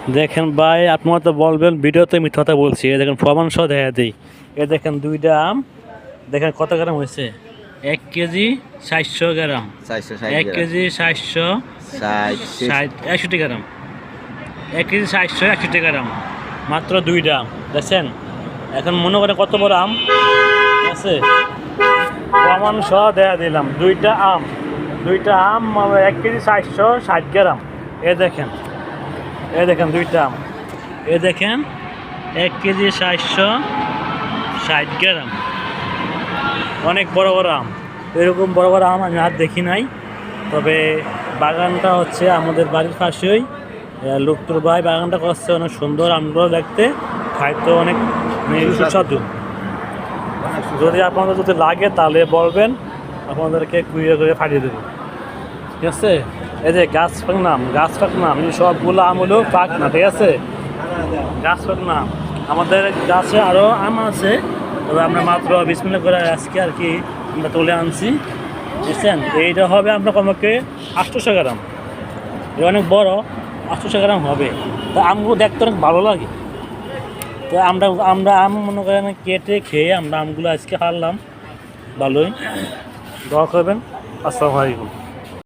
দেখেন ভাই, আপনারা তো বলবেন ভিডিওতে মিথ্যা কথা বলছি। এ দেখেন প্রমাণ সহ দেখা দিই। এ দেখেন 2টা আম, দেখেন কত গ্রাম হয়েছে। 1 কেজি 700 গ্রাম, 1 কেজি 700 61 গ্রাম, 1 কেজি 700 61 গ্রাম, মাত্র 2টা আম দেখছেন। এখন মনে করেন কত বড় আম আছে, প্রমাণ সহ দেখা দিলাম। 2টা আম, 1 কেজি 760 গ্রাম। এ দেখেন, 2টা আম, এ দেখেন 1 কেজি 760 গ্রাম, অনেক বড় বড় আম। এরকম বড় বড় আম আমি আর দেখি নাই। তবে বাগানটা হচ্ছে আমাদের বাড়ির পাশেই, লুপ্তর ভাই বাগানটা করছে, অনেক সুন্দর আমগুলো দেখতে, খাইতে অনেক সুস্বাদু। যদি আপনাদের যদি লাগে তাহলে বলবেন, আপনাদেরকে কুইয়ে করে পাঠিয়ে দেবো, ঠিক আছে। এই যে গাছ পাক নাম এই সবগুলো আম হলো পাক না, ঠিক আছে। গাছ পাক নাম আমাদের গাছে আরও আম আছে, তবে আমরা মাত্র 20 মিনিট করে আজকে আর কি আমরা তুলে আনছি, বুঝছেন। এইটা হবে আমরা কমপক্ষে 800 গ্রাম, এটা অনেক বড়, 800 গ্রাম হবে। তো আমগুলো দেখতে অনেক ভালো লাগে। তো আমরা আম মনে করেন কেটে খেয়ে আমরা আমগুলো আজকে হারলাম। ভালোই দোয়া করবেন। আসসালামু আলাইকুম।